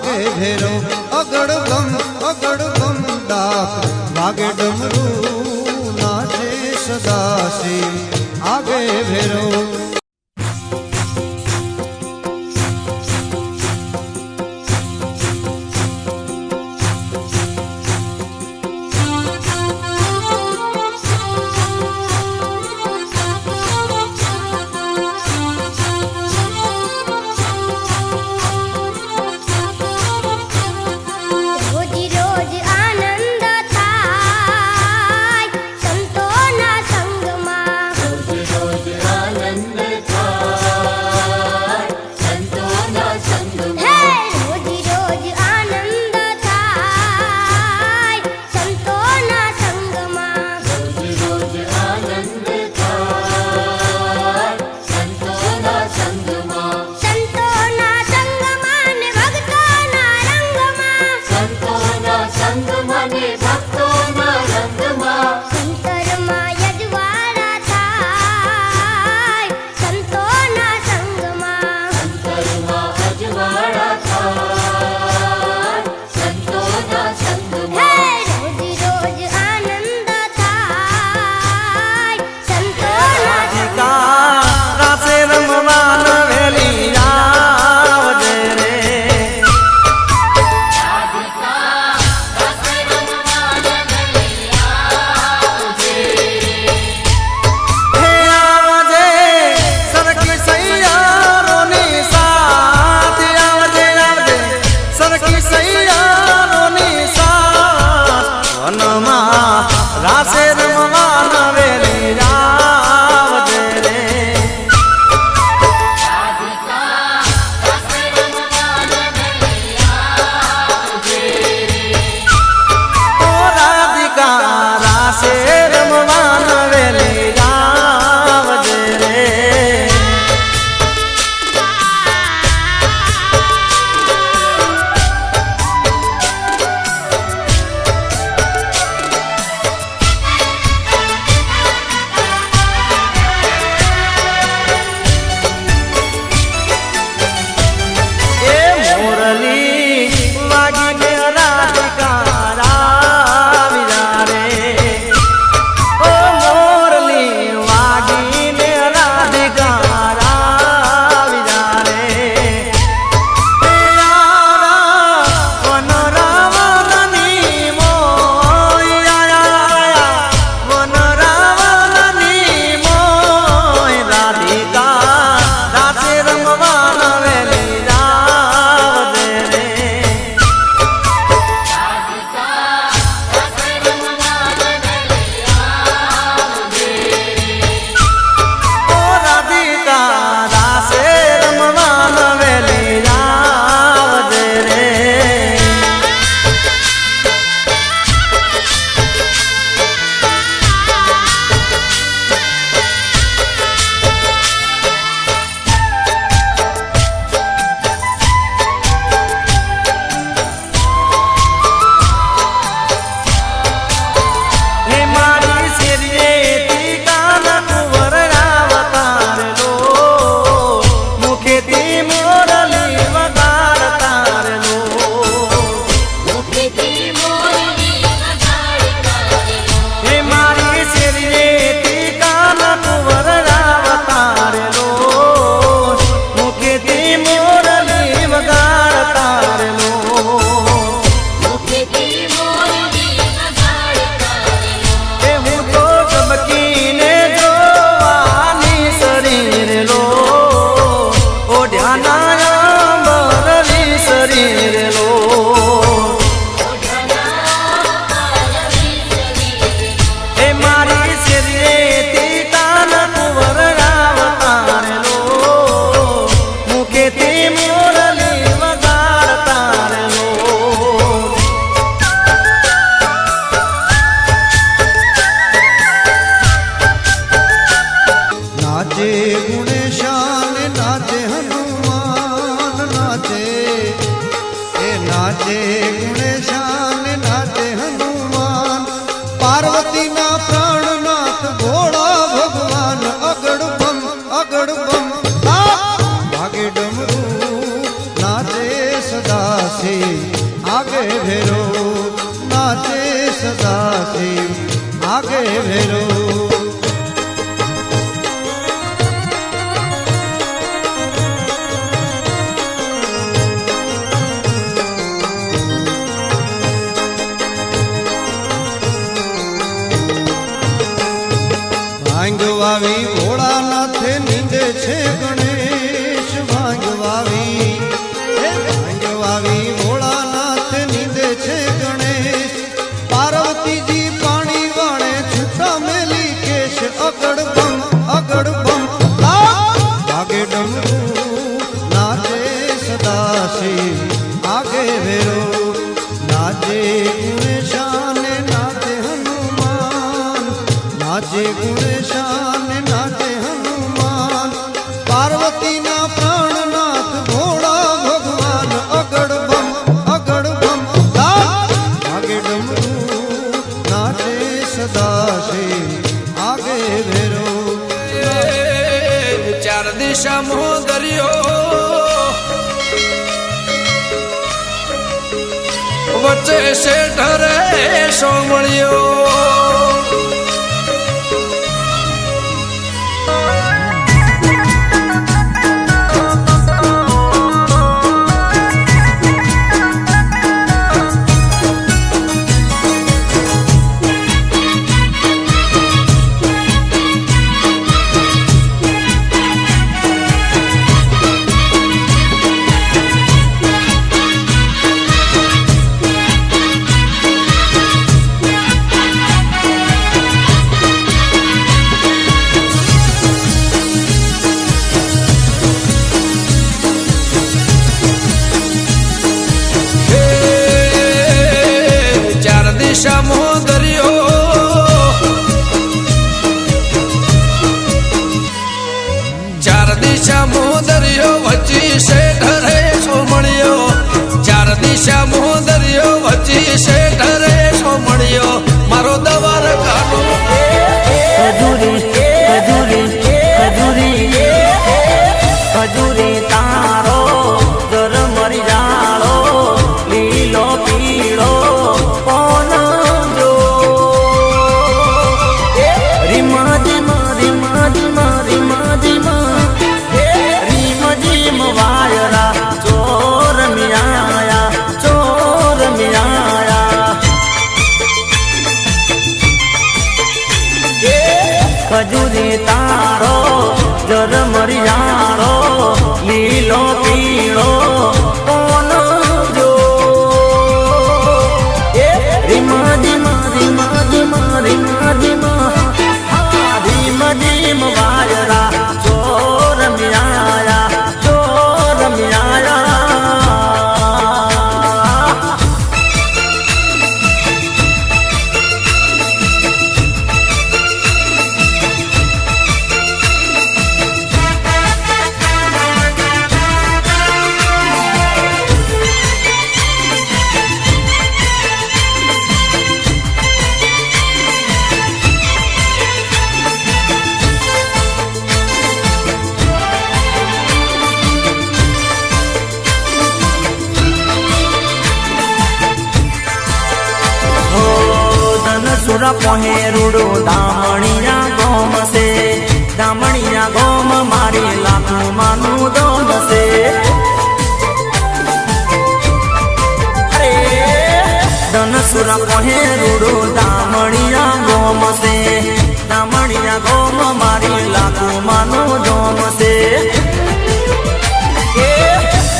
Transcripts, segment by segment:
आगे भेरो अगड़ बम डाक भागे डमरू नाचे सदा से आगे भेरो। आनंद છે ગણેશ ભાંગવાવી ભાંગવાવી ભોળાનાથ નીંદે છે ગણેશ પાર્વતીજી પાણી વાળે છૂટા મેલી કેશ અગડ બમ વાગે ડમરું નાચે સદાશિવ આગે વેરો નાચે ગુણેશાન નાચે હનુમાન નાચે ગુણેશાન નાચે હનુમાન પાર્વતીના પ્રાણનાથ ભોળા ભગવાન અગડ બમ વાગે ડમરું નાચે સદાશિવ આગે વેરો ચાર દિશામાં દરિયો વચ્ચે શેઠ રે સોમળિયો દિશામાં દરિયો ચાર દિશામાં દરિયો વચ્ચી શેઠ રે સોમળિયો ચાર દિશામાં દરિયો વચ્ચી શેઠ રે સોમળિયો મારો દવાર કાનો ખજૂરી તારો જર મરી જાળો લીલો પીળો ખજૂરી તારો જર મરિયાળો લીલો પીળો કોણ જો રીમા ધીમા ધીમા ધીમા રીમા ધીમા ધીમ ધીમ વાયરા ચોર મ્યાયા સુરા પહેરુડો દામણિયા ગોમ છે દામણિયા ગોમ મારી લાખું માનું દોમ છે ધન સુરા પહેરુડો દામણિયા ગોમ છે દામણિયા ગોમ મારી લાખું માનું દોમ છે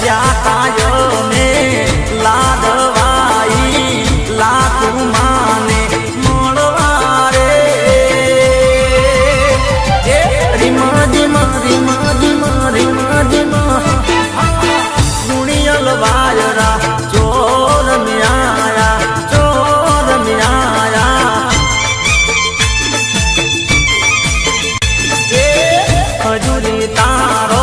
જાતાયો ને લાડવાઈ લાખું માને ગુણિયલ વાયરા ચોર મ્યાયા ખજૂરી તારો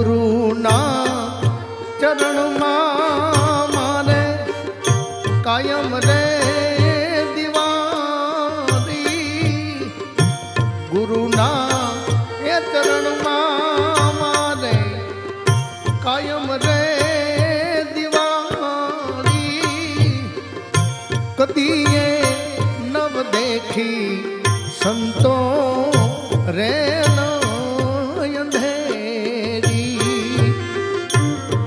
સદગુરુના ચરણમાં મારે કાયમ રે દિવાળી ગુરુના એ ચરણમાં મારે કાયમ રે દિવાળી કદીએ નવ દેખી સંતો રે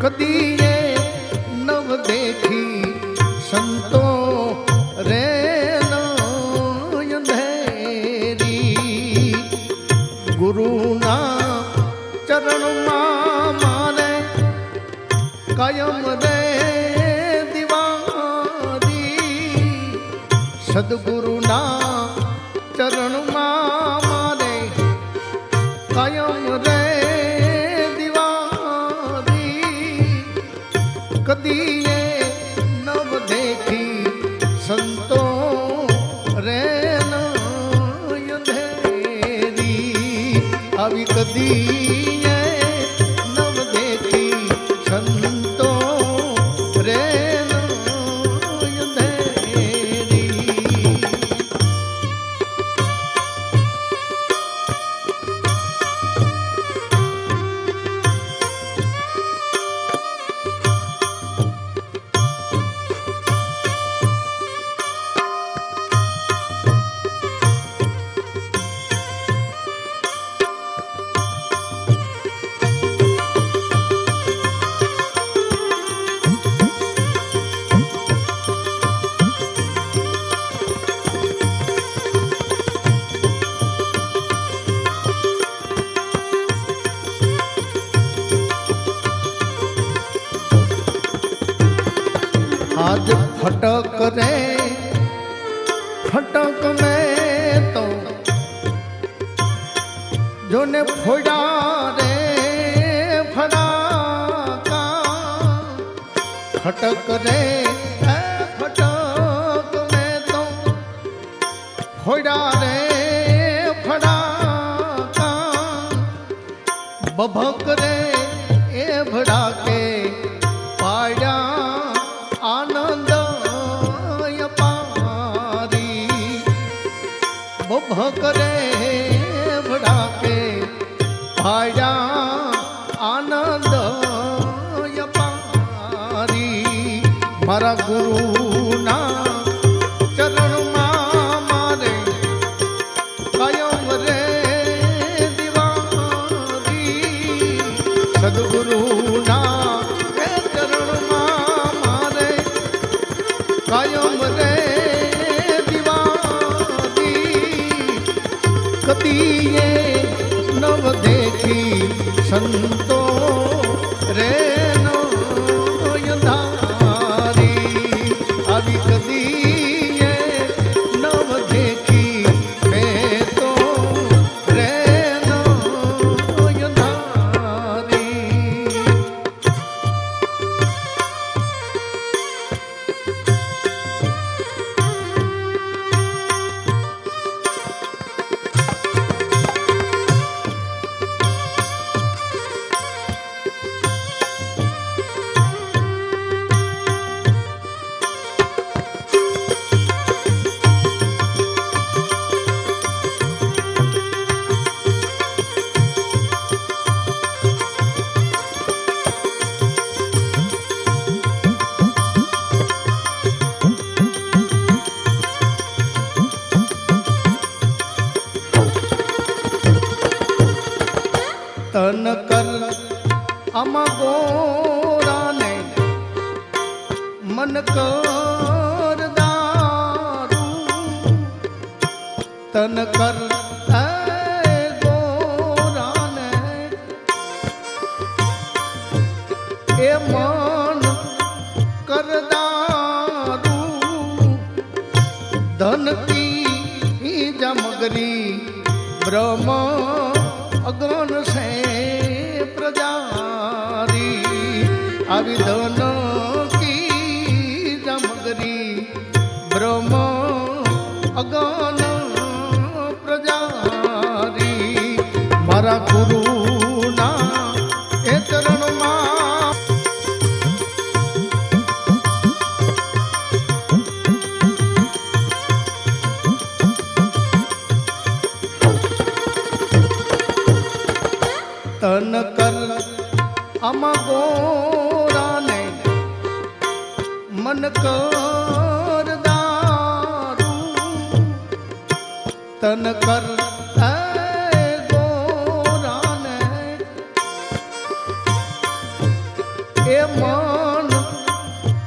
કદીએ નવ દેખી સંતો રે અંધેરી ગુરુના ચરણમાં મારે કાયમ રે દિવાળી સદગુરુના ચરણમાં મારે કાયમ રે કદીએ નવ દેખી સંતો રે અંધેરી આવી કદીએ નવ દેખી સંતો રે અંધેરી आज फटक रे फटक में तो जोने फोड़ा रे फड़ाका फटक रे फटक में तो फोड़ा रे फड़ाका बभक रे ए भड़ाके पाया आनंद पारी बभकरे भड़ाके पाया आनंद पारी मारा गुरुना ચરણમાં મારે કાયમ રે દિવાળી સદગુરુના કાયમ રે દિવાળી કદીએ નવ દેખી સંતો રે અંધારી આવી કદીએ નવ દેખી મેં તો રે અંધારી તન કર આમાં ગોરાને મન કર દારૂ તન કર ગોરાને એ મન કર દારૂ ધન કી જમગરી બ્રહ્મ અગન સે પ્રજારી આવી ધન કી જમગરી બ્રહ્મ અગન પ્રજારી મારા ગુરુના એક આમાં ગોરાને મન કર દારૂ તન કર ગોરાને એ મન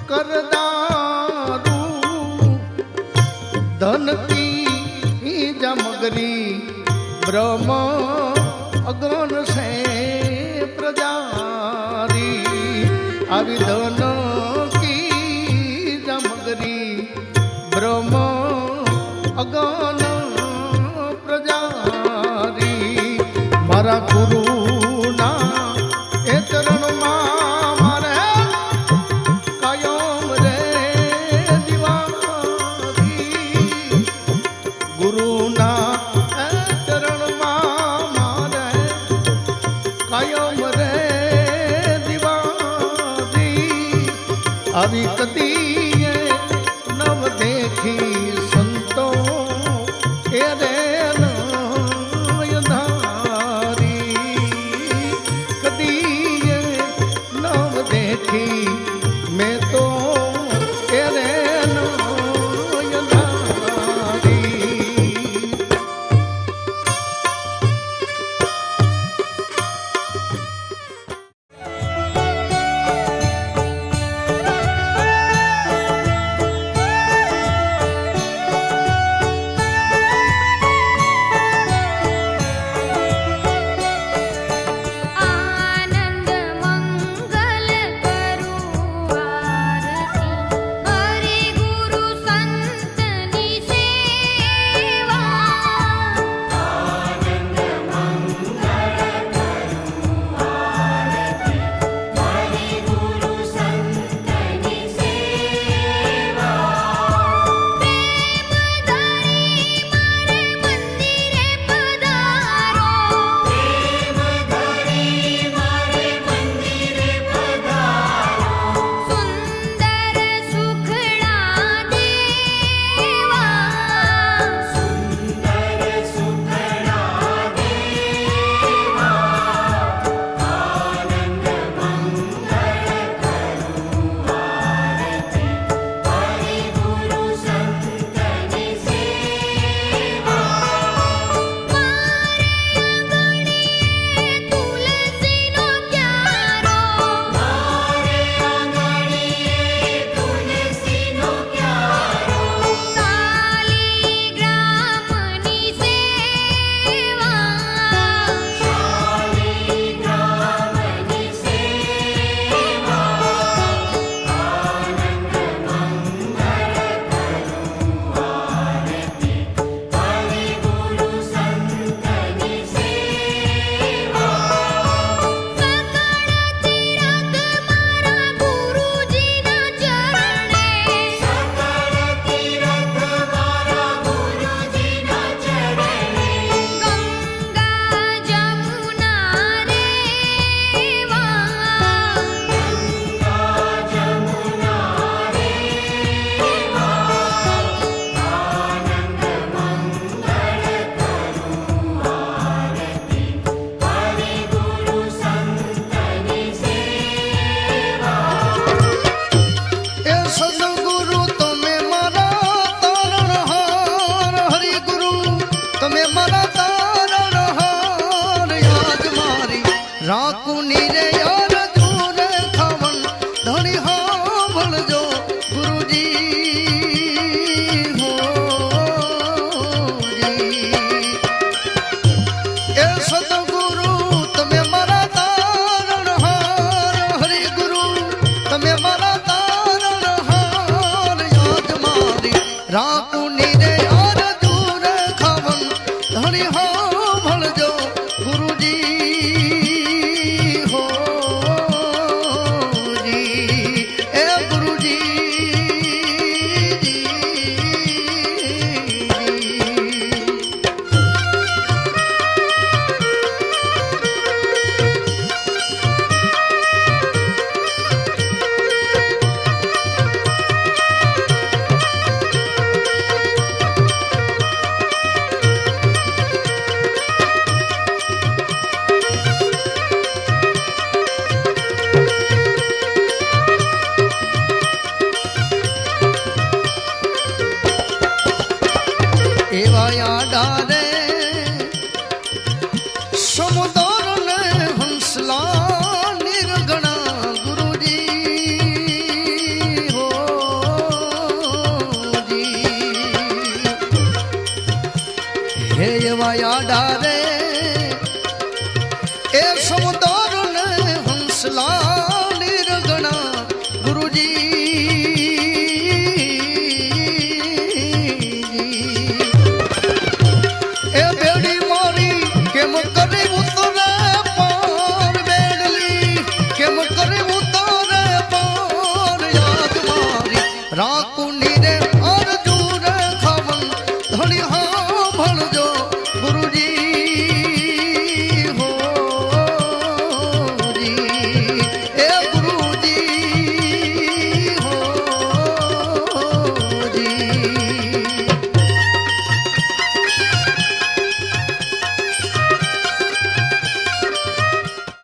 કર દારૂ ધન કી જમગરી બ્રહ્મ અગન સે પ્રજારી આવી ધન કી જમગરી બ્રહ્મ અગન પ્રજારી મારા ગુરુના એ ચરણમાં મારે કાયમ રે દિવારી ગુરુના આવી કદી નવ દેખી સંતો એ રે ધારી કદી નવ દેખી